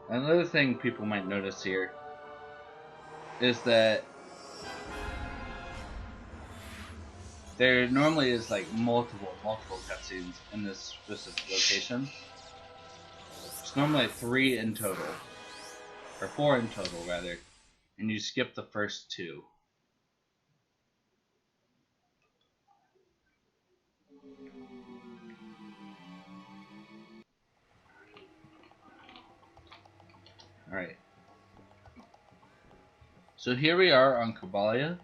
Another thing people might notice here is that there normally is like multiple cutscenes in this specific location. It's normally 3 in total, or 4 in total rather, and you skip the first 2. Alright. So here we are on Cobalia.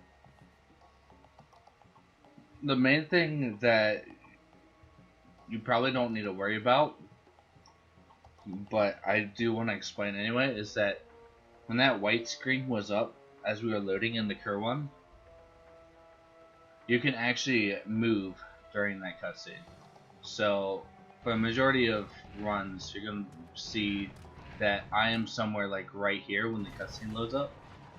The main thing that you probably don't need to worry about, but I do want to explain anyway, is that when that white screen was up as we were loading in the Kerr-1, you can actually move during that cutscene. So for a majority of runs, you're going to see that I am somewhere like right here when the cutscene loads up.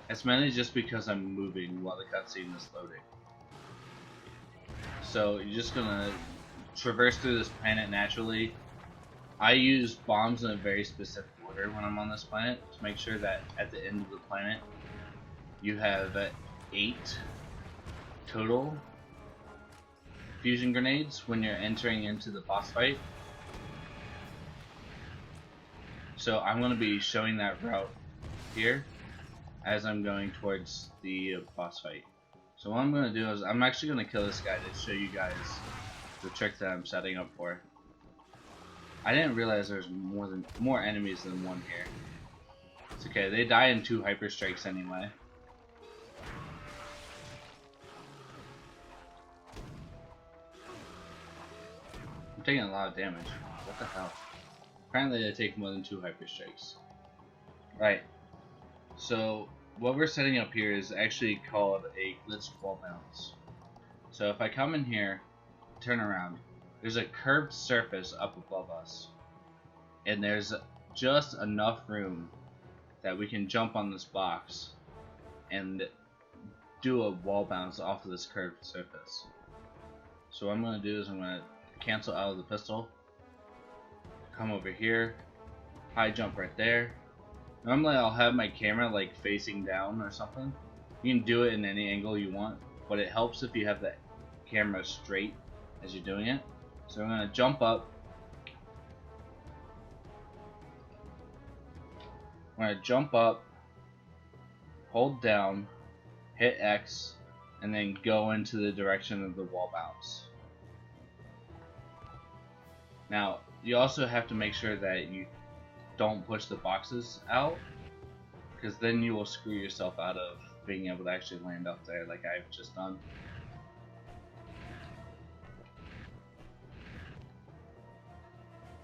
It's mainly just because I'm moving while the cutscene is loading. So you're just going to traverse through this planet naturally. I use bombs in a very specific order when I'm on this planet to make sure that at the end of the planet you have 8 total fusion grenades when you're entering into the boss fight. So I'm going to be showing that route here as I'm going towards the boss fight. So what I'm going to do is I'm actually going to kill this guy to show you guys the trick that I'm setting up for. I didn't realize there's more enemies than one here. It's okay, they die in 2 hyper strikes anyway. I'm taking a lot of damage. What the hell? Apparently they take more than 2 hyper strikes. Right. So what we're setting up here is actually called a glitched wall bounce. So if I come in here, turn around, there's a curved surface up above us, and there's just enough room that we can jump on this box and do a wall bounce off of this curved surface. So what I'm going to do is I'm going to cancel out of the pistol, come over here, high jump right there. Normally I'll have my camera like facing down or something. You can do it in any angle you want, but it helps if you have the camera straight as you're doing it. So I'm going to jump up. I'm going to jump up, hold down, hit X, and then go into the direction of the wall bounce. Now, you also have to make sure that you don't push the boxes out, because then you will screw yourself out of being able to actually land up there like I've just done.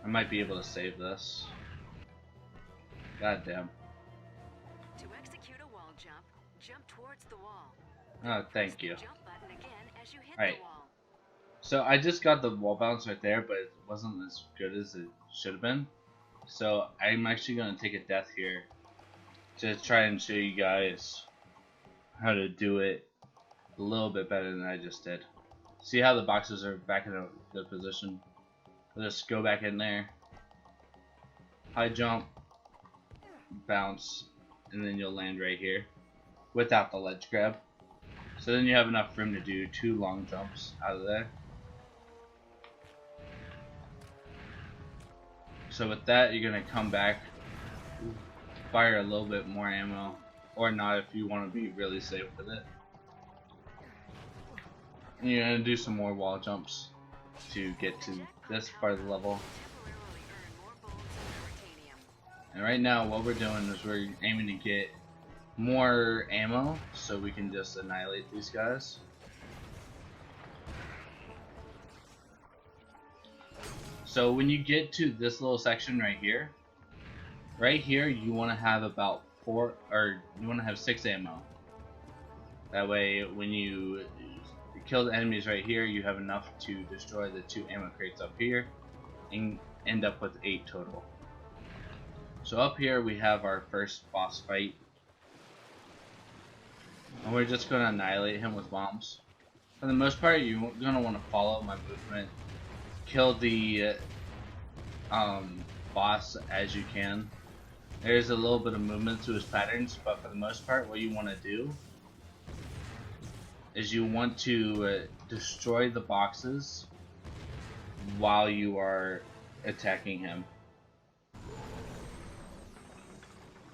I might be able to save this. God damn. To execute a wall jump, jump towards the wall. Oh, thank you. Jump button again as you hit Alright. the wall. So I just got the wall bounce right there, but it wasn't as good as it should have been. So I'm actually going to take a death here to try and show you guys how to do it a little bit better than I just did. See how the boxes are back in a good position? I'll just go back in there, high jump, bounce, and then you'll land right here without the ledge grab. So then you have enough room to do 2 long jumps out of there. So with that, you're going to come back, fire a little bit more ammo, or not if you want to be really safe with it. And you're going to do some more wall jumps to get to this part of the level. And right now what we're doing is we're aiming to get more ammo so we can just annihilate these guys. So when you get to this little section right here you want to have about 6 ammo. That way when you kill the enemies right here, you have enough to destroy the 2 ammo crates up here and end up with 8 total. So up here we have our first boss fight, and we're just going to annihilate him with bombs. For the most part, you're going to want to follow my movement, kill the boss as you can, There's a little bit of movement to his patterns, but for the most part, what you want to do is you want to destroy the boxes while you are attacking him,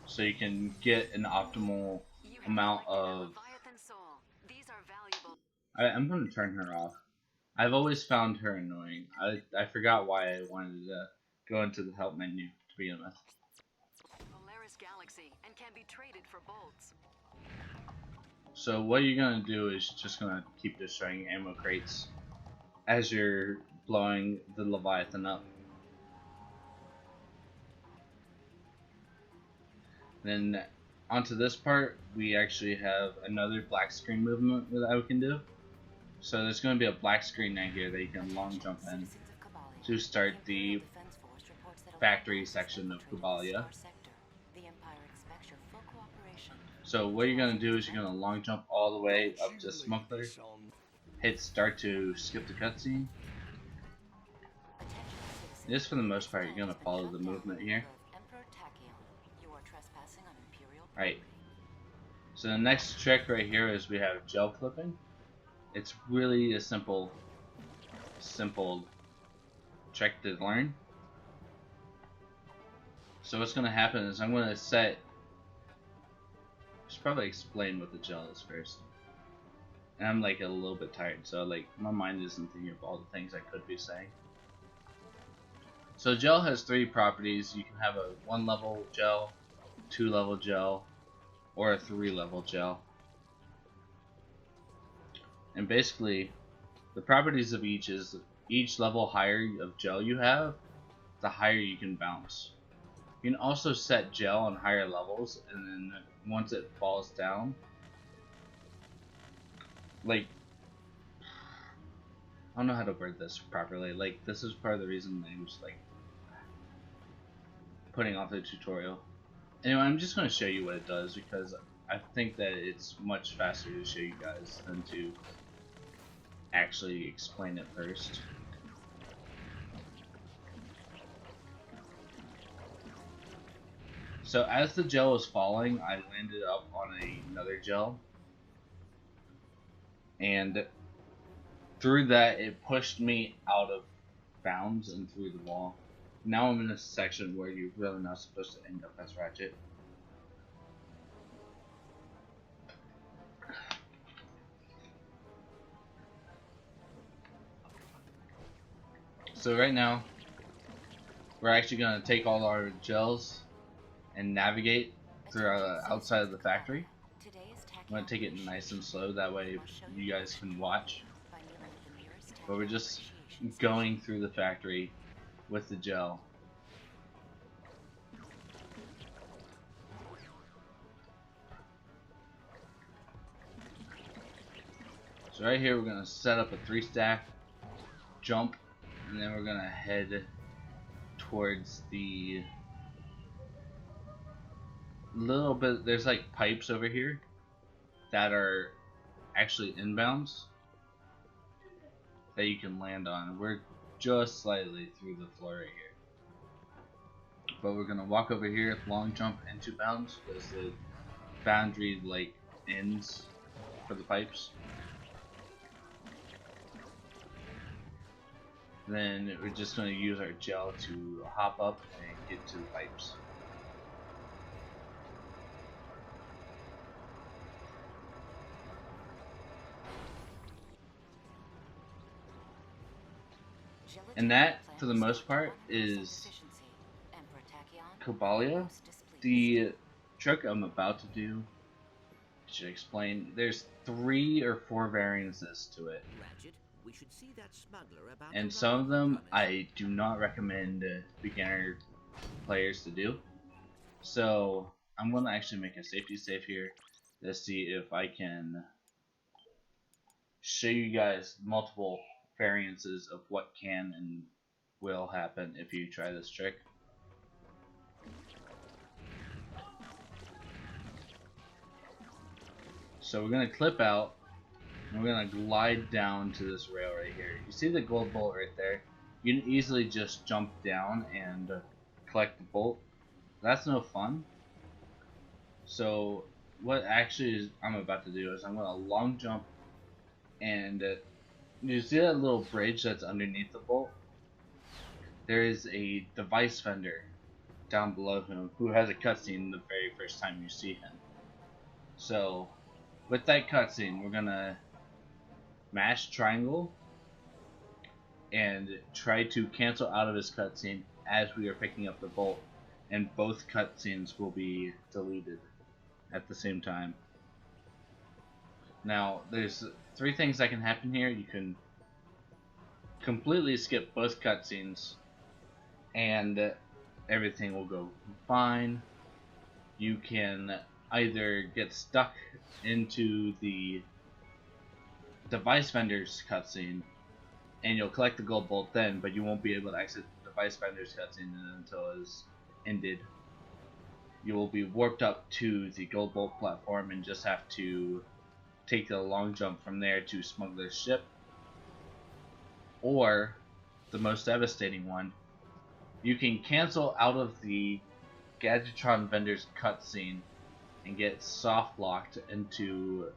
so you can get an optimal amount of. I'm going to turn her off. I've always found her annoying. I forgot why I wanted to go into the help menu to begin with. Galaxy and can be traded for bolts. So what you're gonna do is just gonna keep destroying ammo crates as you're blowing the Leviathan up. Then onto this part, we actually have another black screen movement that we can do. So there's going to be a black screen right here that you can long jump in to start the factory section of Cobalia. So what you're going to do is you're going to long jump all the way up to Smuggler, hit start to skip the cutscene. Just for the most part, you're going to follow the movement here. Right. So the next trick right here is we have gel clipping. It's really a simple trick to learn. So what's going to happen is I'm going to set. I should probably explain what the gel is first. And I'm like a little bit tired, so like my mind isn't thinking of all the things I could be saying. So gel has 3 properties. You can have a 1-level gel, 2-level gel, or a 3-level gel. And basically, the properties of each is each level higher of gel you have, the higher you can bounce. You can also set gel on higher levels, and then once it falls down, like, I don't know how to word this properly. Like, this is part of the reason I was like putting off the tutorial. Anyway, I'm just going to show you what it does because I think that it's much faster to show you guys than to actually explain it first. So as the gel was falling, I landed up on another gel, and through that it pushed me out of bounds and through the wall. Now I'm in a section where you're really not supposed to end up as Ratchet. So right now, we're actually going to take all our gels and navigate through outside of the factory. I'm going to take it nice and slow, that way you guys can watch. But we're just going through the factory with the gel. So right here we're going to set up a 3-stack, jump, and then we're going to head towards the little bit. There's like pipes over here that are actually inbounds that you can land on. We're just slightly through the floor right here, but we're gonna walk over here, long jump into bounds because the boundary like ends for the pipes. Then we're just going to use our gel to hop up and get to the pipes. And that, for the most part, is Cobalia. The trick I'm about to do, I should explain, there's 3 or 4 variances to it. We should see that smuggler about, and some of them I do not recommend beginner players to do. So I'm going to actually make a safety save here to see if I can show you guys multiple variances of what can and will happen if you try this trick. So we're going to clip out. We're going to glide down to this rail right here. You see the gold bolt right there? You can easily just jump down and collect the bolt. that's no fun. So what actually I'm about to do is I'm going to long jump, and you see that little bridge that's underneath the bolt? There is a device vendor down below him who has a cutscene the very first time you see him. So with that cutscene, we're gonna mash triangle and try to cancel out of his cutscene as we are picking up the bolt, and both cutscenes will be deleted at the same time. Now, there's 3 things that can happen here. You can completely skip both cutscenes and everything will go fine. You can either get stuck into the device vendor's cutscene and you'll collect the gold bolt then, but you won't be able to exit the device vendor's cutscene until it is ended. You will be warped up to the gold bolt platform and just have to take the long jump from there to Smuggler's ship. Or, the most devastating one, you can cancel out of the Gadgetron vendor's cutscene and get soft locked into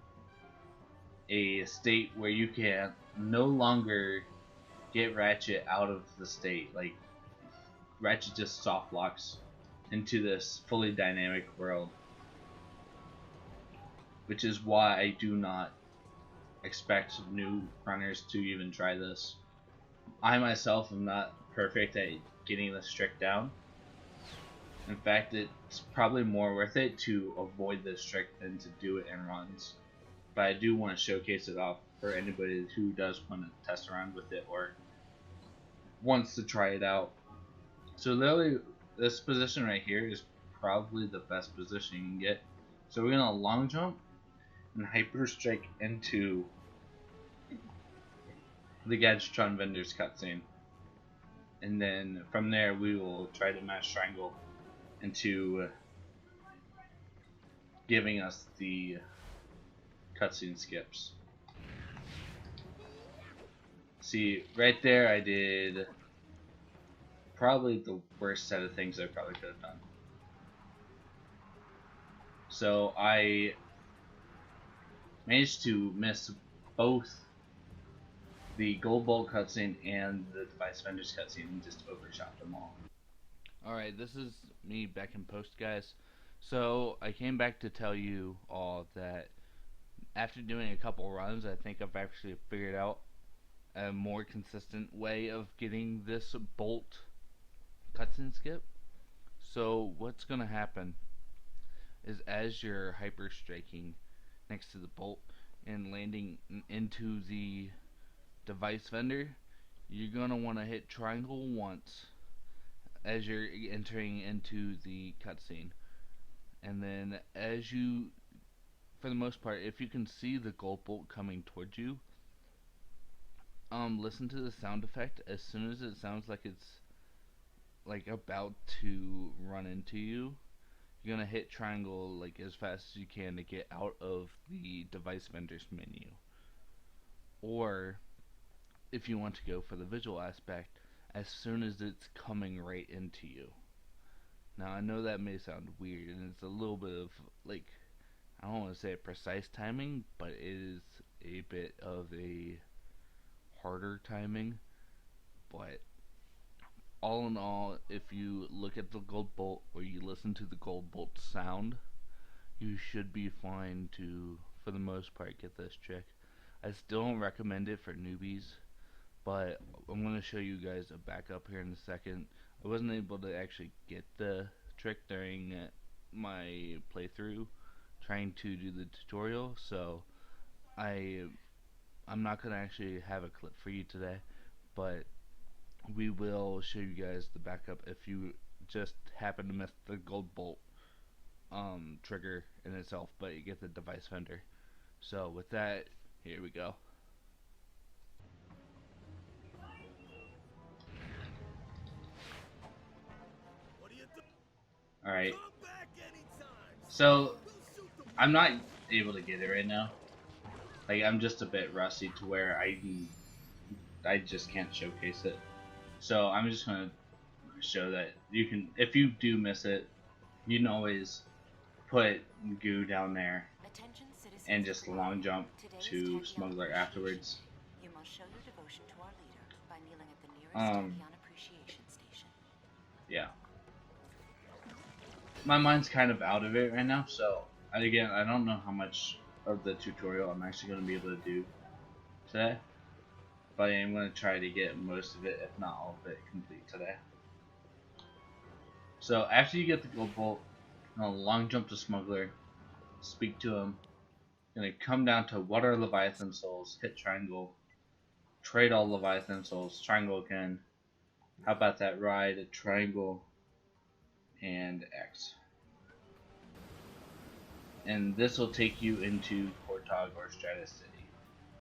a state where you can no longer get Ratchet out of the state. Like, Ratchet just soft locks into this fully dynamic world, which is why I do not expect new runners to even try this. I myself am not perfect at getting this trick down. In fact, it's probably more worth it to avoid this trick than to do it in runs. But I do want to showcase it off for anybody who does want to test around with it or wants to try it out. So literally, this position right here is probably the best position you can get. So we're gonna long jump and hyper strike into the Gadgetron vendor's cutscene, and then from there we will try to mash triangle into giving us the cutscene skips. See, right there I did probably the worst set of things I probably could have done. So I managed to miss both the gold bolt cutscene and the device vendor's cutscene and just overshot them all. Alright, this is me back in post, guys. So I came back to tell you all that after doing a couple runs, I think I've actually figured out a more consistent way of getting this bolt cutscene skip. So what's gonna happen is as you're hyper striking next to the bolt and landing into the device vendor, you're gonna want to hit triangle once as you're entering into the cutscene, and then as you, for the most part, if you can see the gold bolt coming towards you, listen to the sound effect. As soon as it sounds like it's like about to run into you, you're gonna hit triangle like as fast as you can to get out of the device vendor's menu. Or if you want to go for the visual aspect, as soon as it's coming right into you. Now I know that may sound weird and it's a little bit of like, I don't want to say precise timing, but it is a bit of a harder timing. But all in all, if you look at the gold bolt or you listen to the gold bolt sound, you should be fine to, for the most part, get this trick. I still don't recommend it for newbies, but I'm going to show you guys a backup here in a second. I wasn't able to actually get the trick during my playthrough trying to do the tutorial, so I'm not going to actually have a clip for you today, but we will show you guys the backup if you just happen to miss the gold bolt trigger in itself, but you get the device vendor. So with that, here we go. Alright, so I'm not able to get it right now. Like, I'm just a bit rusty to where I just can't showcase it. So I'm just gonna show that you can, if you do miss it, you can always put goo down there Attention citizens and of just Cavalia. long jump Today's to Tachyon smuggler appreciation. afterwards. You must show your devotion to our leader by kneeling at the nearest Tachyon appreciation station. Yeah. My mind's kind of out of it right now, so again, I don't know how much of the tutorial I'm actually going to be able to do today, but I am going to try to get most of it, if not all of it, complete today. So after you get the gold bolt, long jump to smuggler, speak to him, gonna come down to what are Leviathan souls, hit triangle, trade all Leviathan souls, triangle again. How about that ride, triangle, and X. And this will take you into Portog or Stratus City.